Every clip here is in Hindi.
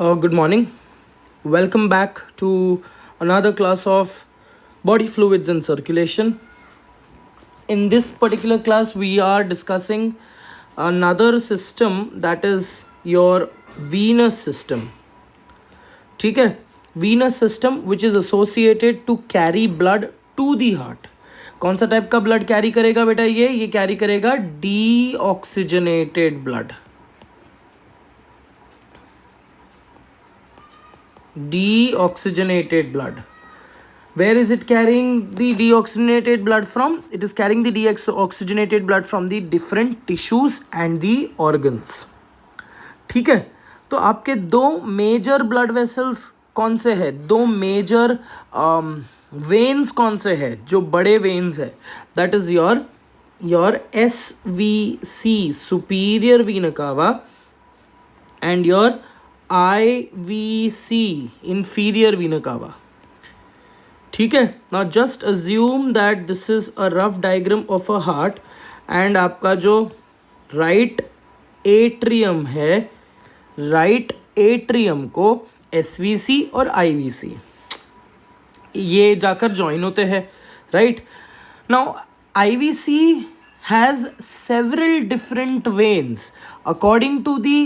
Good morning. Welcome back to another class of body fluids and circulation. In this particular class, we are discussing another system, that is your venous system. ठीक है, venous system which is associated to carry blood to the heart. कौन सा टाइप का ब्लड कैरी करेगा बेटा? ये कैरी करेगा deoxygenated blood. Deoxygenated blood. Where is it carrying the deoxygenated blood from? It is carrying the deoxygenated blood from the different tissues and the organs. ठीक है, तो आपके दो मेजर ब्लड वेसल्स कौन से हैं? दो मेजर वेन्स कौन से हैं जो बड़े वेन्स है? That is your SVC, superior vena cava, and your IVC, inferior vena cava. ठीक है, now just assume that this is a rough diagram of a heart and आपका जो right atrium है, right atrium को SVC और IVC ये जाकर join होते हैं, right? Now IVC has several different veins according to the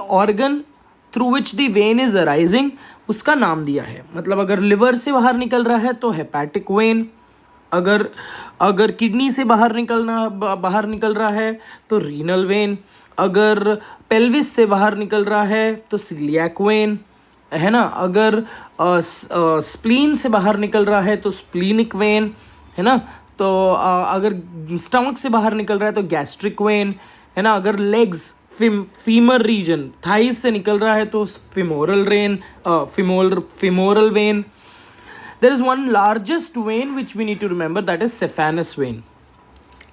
organ through which the vein is arising. उसका नाम दिया है. मतलब अगर लिवर से बाहर निकल रहा है तो हेपेटिक वेन, अगर किडनी से बाहर निकल रहा है तो रीनल वेन, अगर पेल्विस से बाहर निकल रहा है तो सीलियाक वेन है ना, अगर स्प्लीन से बाहर निकल रहा है तो स्प्लीनिक वेन है ना, तो अगर स्टमक से बाहर निकल रहा है तो गैस्ट्रिक वेन है ना, अगर लेग्स फीमर रीजन थाइस से निकल रहा है तो femoral vein. There is one largest vein which we need to remember, that is saphenous vein.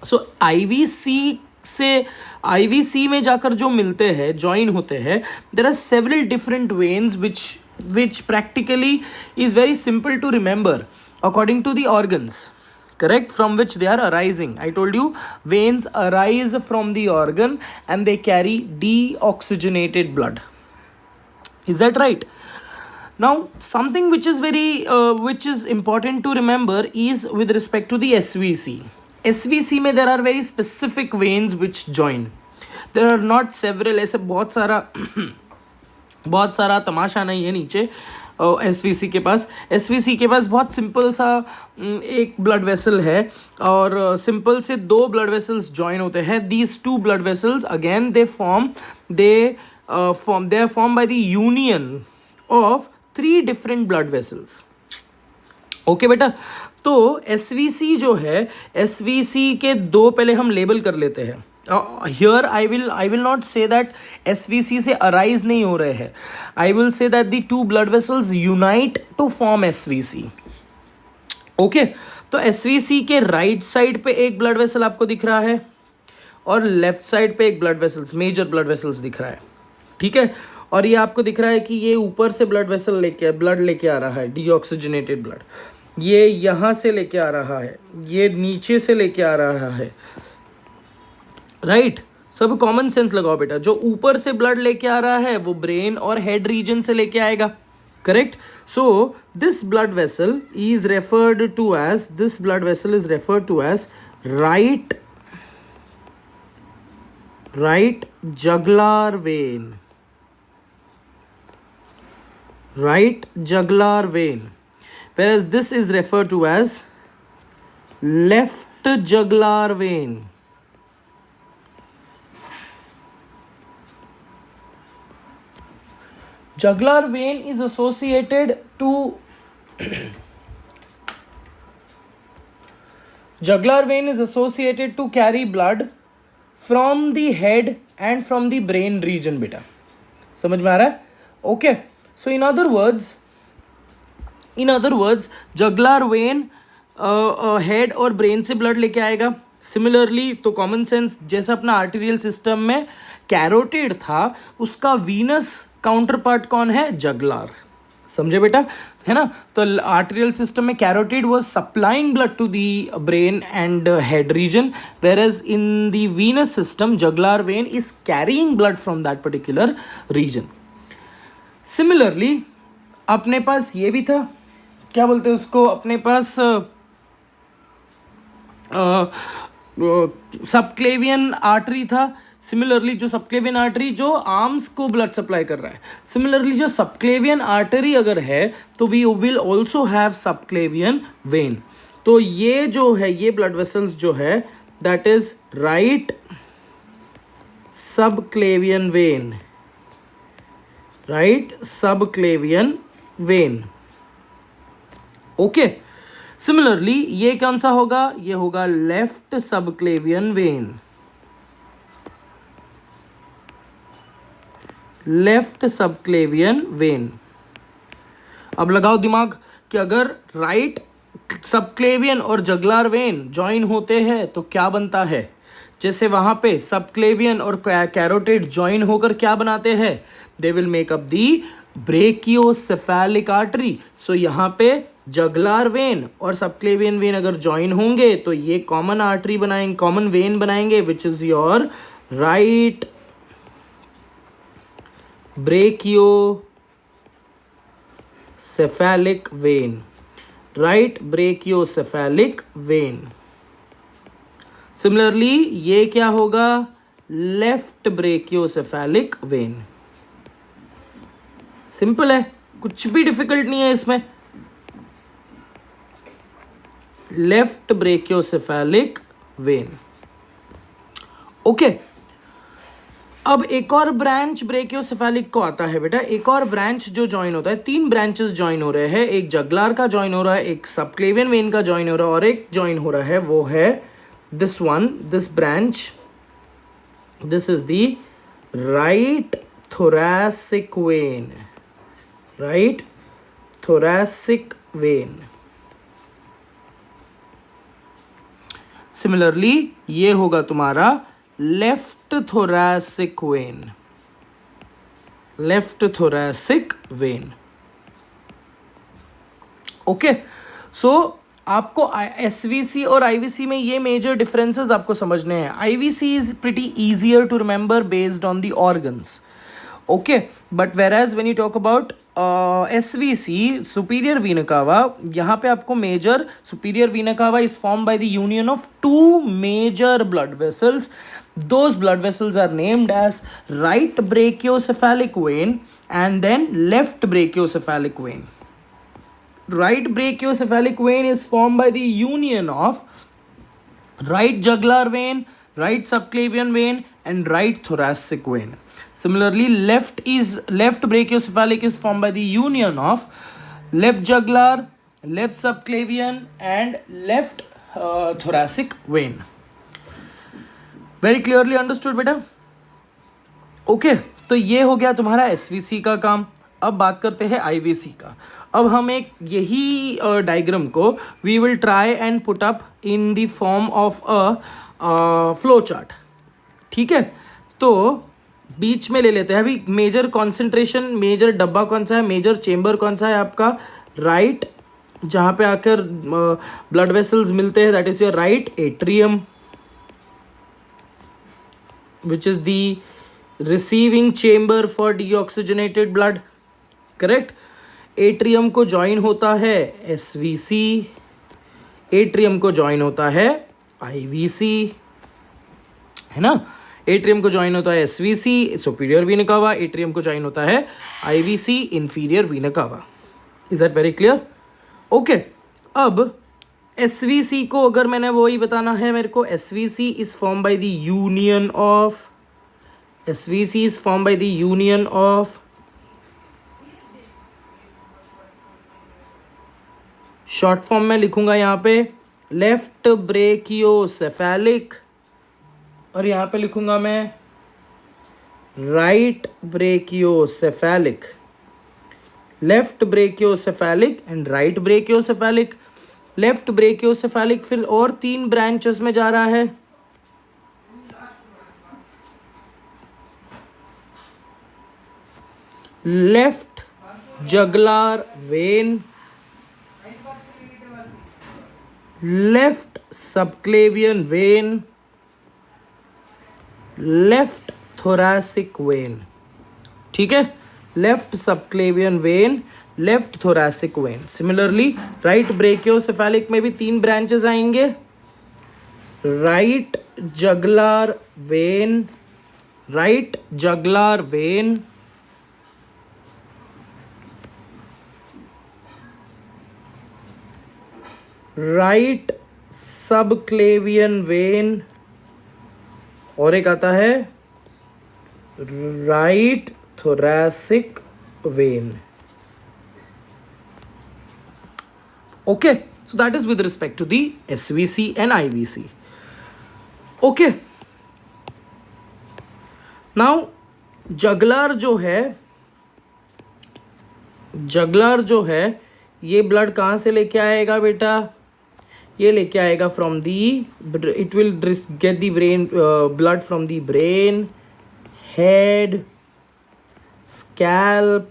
So IVC में जाकर जो मिलते हैं, join होते हैं, there are several different veins which practically is very simple to remember according to the organs, correct, from which they are arising. I told you veins arise from the organ and they carry deoxygenated blood. Is that right? Now something which is important to remember is with respect to the SVC. SVC में there are very specific veins which join. There are not several, ऐसे बहुत सारा तमाशा नहीं है नीचे. SVC के पास बहुत सिंपल सा एक ब्लड वेसल है और सिंपल से दो ब्लड वेसल्स जॉइन होते हैं. These two blood vessels again they are form by the union of 3 different blood vessels. Okay बेटा, तो SVC जो है, SVC के दो पहले हम लेबल कर लेते हैं. Here I will not say that SVC से arise नहीं हो रहे हैं. I will say that the two blood vessels unite to form SVC. Okay, तो SVC के राइट साइड पे एक ब्लड वेसल आपको दिख रहा है और लेफ्ट साइड पे एक मेजर ब्लड वेसल्स दिख रहा है. ठीक है, और ये आपको दिख रहा है कि ये ऊपर से ब्लड लेके आ रहा है, डीऑक्सीजनेटेड ब्लड. ये यहाँ से लेके आ रहा है, ये नीचे से लेके आ रहा है, राइट. सब कॉमन सेंस लगाओ बेटा. जो ऊपर से ब्लड लेके आ रहा है वो ब्रेन और हेड रीजन से लेके आएगा, correct. So this blood vessel is referred to as right jugular vein, whereas this is referred to as left jugular vein. Jugular vein is associated to carry blood from the head and from the brain region. बेटा समझ में आ रहा है? Okay, so in other words jugular vein head और ब्रेन से ब्लड लेके आएगा. सिमिलरली तो कॉमन सेंस जैसा अपना आर्टेरियल सिस्टम में कैरोटिड था, उसका वीनस काउंटर पार्ट कौन है? जगुलार. समझे बेटा, है ना. तो आर्टेरियल सिस्टम में carotid was supplying blood to the brain and head region, whereas in the venous system jugular vein is carrying blood from that particular region. Similarly अपने पास ये भी था, क्या बोलते हैं उसको, अपने पास सबक्लेवियन आर्टरी था। सिमिलरली जो सबक्लेवियन आर्टरी जो आर्म्स को ब्लड सप्लाई कर रहा है, सिमिलरली जो सबक्लेवियन आर्टरी अगर है तो we will also have subclavian vein. तो ये जो है, ये ब्लड वेसल्स जो है, that is right subclavian vein, right subclavian vein. Okay, similarly ये कौन सा होगा, ये होगा left subclavian vein, left subclavian vein. अब लगाओ दिमाग कि अगर राइट सबक्लेवियन और जगुलार वेन ज्वाइन होते हैं तो क्या बनता है। जैसे वहां पे सबक्लेवियन और कैरोटिड ज्वाइन होकर क्या बनाते हैं, they will make up the brachiocephalic artery. So यहाँ पे जगुलार वेन और सबक्लेवियन वेन अगर ज्वाइन होंगे तो ये कॉमन आर्टरी बनाएंगे, कॉमन वेन बनाएंगे, which is your right brachiocephalic vein, right brachiocephalic vein. Similarly ये क्या होगा, लेफ्ट ब्रेकियोसेफेलिक वेन। सिंपल है, कुछ भी डिफिकल्ट नहीं है इसमें। Left brachiocephalic when. ओके, अब एक और ब्रांच ब्रेकियोसेफेलिक को आता है बेटा। एक और ब्रांच जो ज्वाइन होता है, 3 ब्रांचेस ज्वाइन हो रहे हैं, एक जगुलार का ज्वाइन हो रहा है, एक सबक्लेवियन वेन का ज्वाइन हो रहा है और एक ज्वाइन हो रहा है, वो है this one, this branch, this is the right thoracic vein, right thoracic vein. Similarly ये होगा तुम्हारा left thoracic vein, left thoracic vein. Okay, so आपको एसवीसी और आईवीसी में ये मेजर डिफरेंसेस आपको समझने हैं। IVC is pretty easier to remember based on the organs, okay, but whereas when you talk about SVC, superior vena cava, यहाँ पे आपको major superior vena cava is form by the union of 2 major blood vessels. Those blood vessels are named as right brachiocephalic vein and then left brachiocephalic vein. Right brachiocephalic vein is formed by the union of right jugular vein, right subclavian vein and right thoracic vein. Similarly, left brachiocephalic is formed by the union of left jugular, left subclavian and left thoracic vein. Very clearly understood बेटा। ओके, तो ये हो गया तुम्हारा एसवीसी का काम। अब बात करते हैं आईवीसी का। अब हम एक यही डायग्राम को we will try and put up in the form of a flow chart, ठीक है। तो बीच में ले लेते हैं अभी मेजर कॉन्सेंट्रेशन, मेजर डब्बा कौन सा है, मेजर चेम्बर कौन सा है आपका, राइट जहाँ पे आकर ब्लड वेसल्स मिलते हैं, that is your right atrium, which is the receiving chamber for deoxygenated blood, correct। Atrium को ज्वाइन होता है एसवीसी, एट्रियम को ज्वाइन होता है आईवीसी, है ना। एट्रियम को ज्वाइन होता है एसवीसी सुपीरियर वीना कावा, एट्रियम को ज्वाइन होता है IVC inferior vena cava. Is that very clear? Okay, अब एसवीसी को अगर मैंने वही बताना है मेरे को, SVC is form by the union of, SVC is form by the union of short form में लिखूंगा यहाँ पे लेफ्ट ब्रेकियोसेफेलिक और यहाँ पे लिखूंगा मैं right brachiocephalic, left brachiocephalic and right brachiocephalic. Left brachiocephalic फिर और 3 ब्रांचेस में जा रहा है, left jugular vein, left subclavian vein, left thoracic vein, ठीक है। Left subclavian vein, left thoracic vein. Similarly right brachiocephalic में भी 3 ब्रांचेस आएंगे, right jugular vein, right jugular vein, right subclavian vein, और एक आता है right thoracic vein. Okay, so that is with respect to the SVC and IVC. Okay, now jugular जो है ये ब्लड कहाँ से लेके आएगा बेटा? ये लेके आएगा from the, it will get the brain blood from the brain, head, scalp,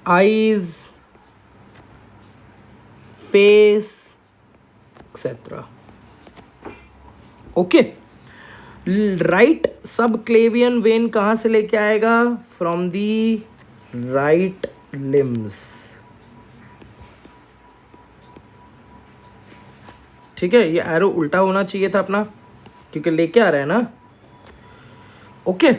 eyes, face, etcetera. Okay, right subclavian when कहाँ से लेके आएगा? From the right limbs. ठीक है, ये एरो उल्टा होना चाहिए था अपना, क्योंकि लेके आ रहा है ना। Okay,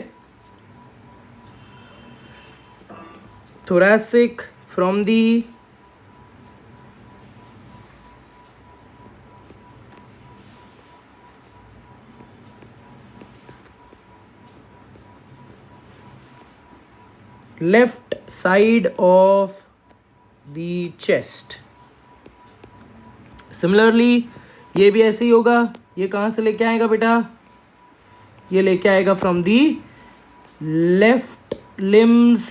thoracic from the left side of the chest. Similarly ये भी ऐसे ही होगा। ये कहाँ से लेके आएगा बेटा? ये लेके आएगा from the left limbs.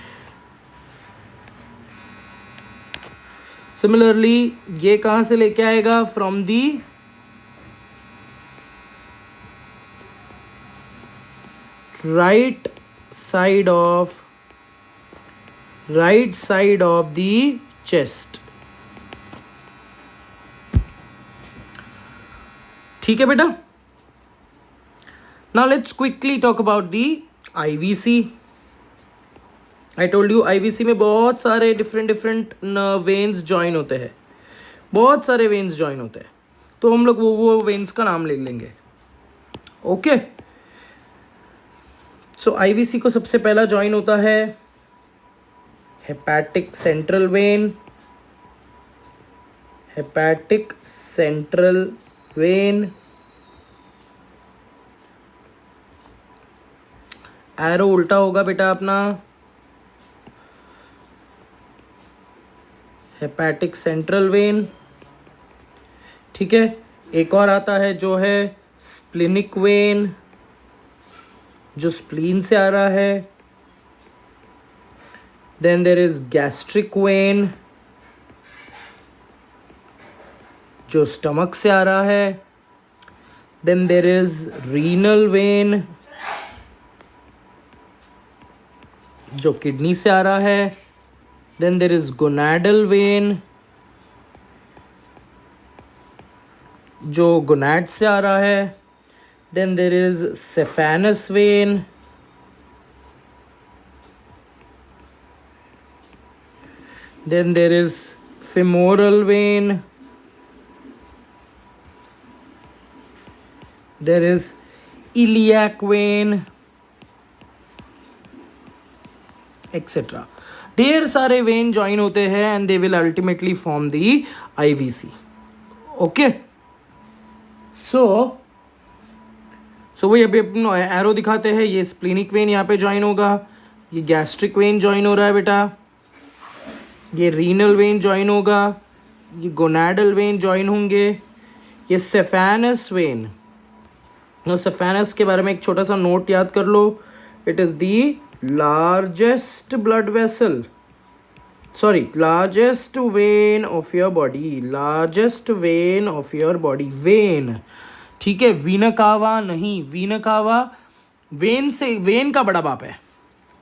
Similarly ये कहाँ से लेके आएगा? From the right side of the chest. ठीक है बेटा। Now let's quickly talk about the IVC. I told you IVC में बहुत सारे डिफरेंट वेन्स ज्वाइन होते हैं, बहुत सारे वेन्स ज्वाइन होते हैं, तो हम लोग वो वेन्स का नाम ले लेंगे। ओके, सो आईवीसी को सबसे पहला ज्वाइन होता है hepatic central vein, hepatic central vein. Arrow उल्टा होगा बेटा अपना, हेपेटिक सेंट्रल वेन। ठीक है, एक और आता है जो है स्प्लिनिक वेन, जो स्प्लीन से आ रहा है। Then there is gastric vein, जो स्टमक से आ रहा है। Then there is renal vein, जो किडनी से आ रहा है। Then there is gonadal vein, जो गोनाड से आ रहा है। Then there is saphenous vein, then there is femoral vein, there is iliac vein, etc. ढेर सारे वेन ज्वाइन होते हैं and they will ultimately form the IVC. Okay, so वही अभी अपन एरो दिखाते हैं। ये स्प्लिनिक वेन यहाँ पे ज्वाइन होगा, ये गैस्ट्रिक वेन ज्वाइन हो रहा है बेटा, ये रीनल वेन ज्वाइन होगा, ये गोनाडल वेन ज्वाइन होंगे, ये सेफेनस वेन। सेफेनस के बारे में एक छोटा सा नोट याद कर लो, it is the largest blood vessel, sorry largest vein of your body, largest vein of your body, vein. ठीक है, वीना कावा नहीं, वीना कावा वेन से, वेन का बड़ा बाप है।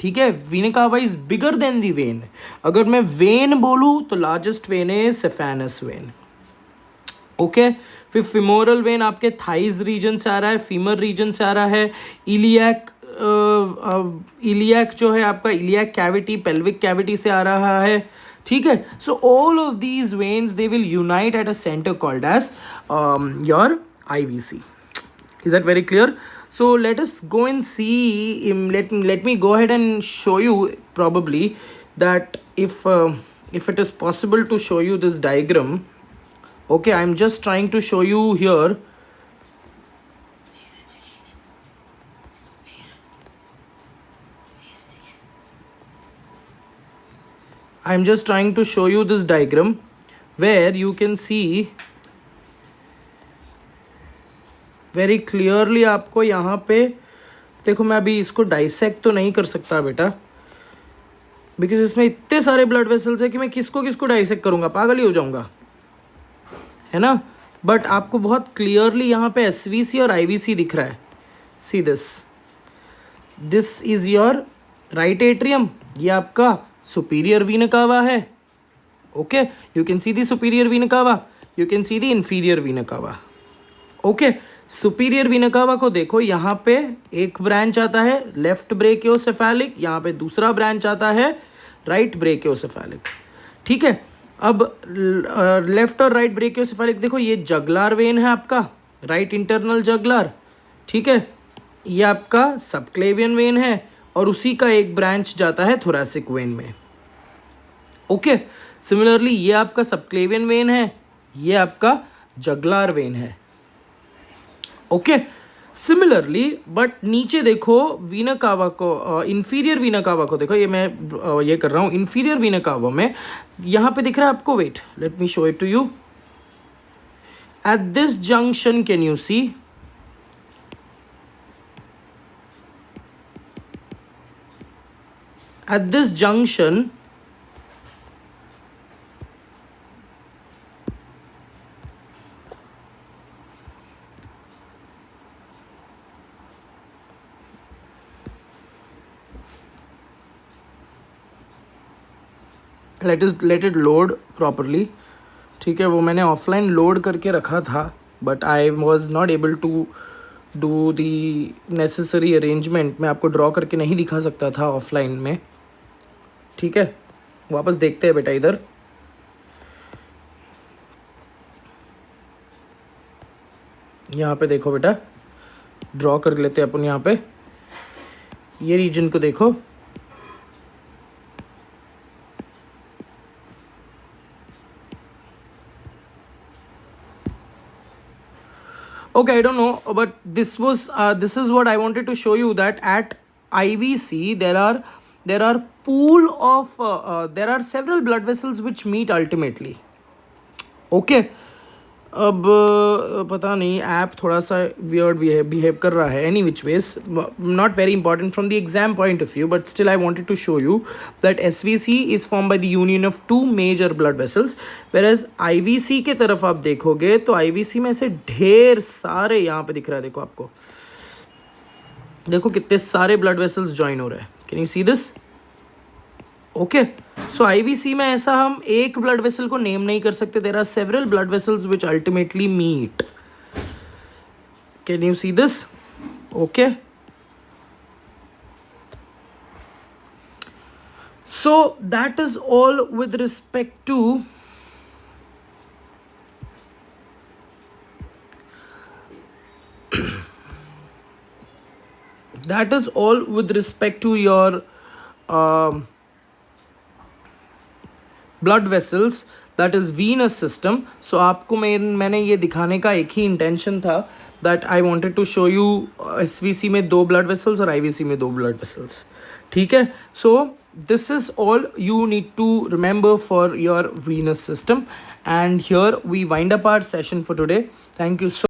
ठीक है, Veena cava is bigger than the when. अगर मैं वेन बोलूं तो largest when is saphenous when. Okay, फिर फिमोरल वेन आपके थाइज रीजन से आ रहा है, फीमर रीजन से आ रहा है, इलियक इलियक जो है आपका, इलियक कैविटी पेल्विक कैविटी से आ रहा है, ठीक है. So all of these veins they will unite at a centre called as your IVC. Is that very clear? So let us go and see, let me go ahead and show you probably that if it is possible to show you this diagram. Okay, I'm just trying to show you here. I'm just trying to show you this diagram where you can see very clearly. आपको यहाँ पे देखो, मैं अभी इसको डाइसेक्ट तो नहीं कर सकता बेटा, बिकॉज इसमें इतने सारे ब्लड वेसल्स है कि मैं किसको किसको डाइसेक्ट करूँगा, पागल ही हो जाऊँगा, है ना. बट आपको बहुत क्लियरली यहाँ पे SVC और IVC दिख रहा है. See this is your right atrium, ये आपका सुपीरियर वीना कावा है. Okay, you can see the superior vena cava, you can see the inferior vena cava. Okay, superior vena कावा को देखो, यहाँ पे एक ब्रांच आता है लेफ्ट ब्रेकियोसेफेलिक, यहाँ पे दूसरा ब्रांच आता है राइट ब्रेकियोसेफेलिक, ठीक है. अब लेफ्ट और राइट ब्रेकियोसेफेलिक देखो, ये जगलार वेन है आपका, राइट इंटरनल जगलार, ठीक है. ये आपका सबक्लेवियन वेन है और उसी का एक ब्रांच जाता है थोरैसिक वेन में. ओके, सिमिलरली ये आपका सबक्लेवियन वेन है, ये आपका जगलार वेन है. ओके, सिमिलरली बट नीचे देखो वीना कावा को, इंफीरियर वीना कावा को देखो, ये मैं ये कर रहा हूँ इंफीरियर वीना कावा में. यहाँ पे दिख रहा है आपको, wait let me show it to you. At this junction can you see, at this junction let it load properly. ठीक है, वो मैंने ऑफलाइन लोड करके रखा था, but I was not able to do the necessary arrangement. मैं आपको ड्रॉ करके नहीं दिखा सकता था ऑफलाइन में. ठीक है, वापस देखते हैं बेटा इधर. यहाँ पे देखो बेटा, ड्रॉ कर लेते हैं अपन. यहाँ पे ये रीजन को देखो, okay, I don't know, but this is what I wanted to show you, that at IVC there are pool of there are several blood vessels which meet ultimately. Okay, अब पता नहीं ऐप थोड़ा सा वियर्ड बिहेव कर रहा है. Any which ways, not very important from the exam point of view, but still I wanted to show you that SVC is form by the union of two major blood vessels, whereas IVC के तरफ आप देखोगे तो IVC में से ढेर सारे यहाँ पे दिख रहा है. देखो आपको, देखो कितने सारे ब्लड वेसल्स ज्वाइन हो रहे हैं. Can you see this? Okay, so IVC में ऐसा हम एक ब्लड वेसल को नेम नहीं कर सकते. There are several blood vessels which ultimately meet. Can you see this? Okay, so that is all with respect to your blood vessels, that is venous system. So आपको मैंने ये दिखाने का एक ही इंटेंशन था, that I wanted to show you SVC में 2 ब्लड वेसल्स और IVC में 2 ब्लड वेसल्स. ठीक है, so this is all you need to remember for your venous system, and here we wind up our session for today. Thank you so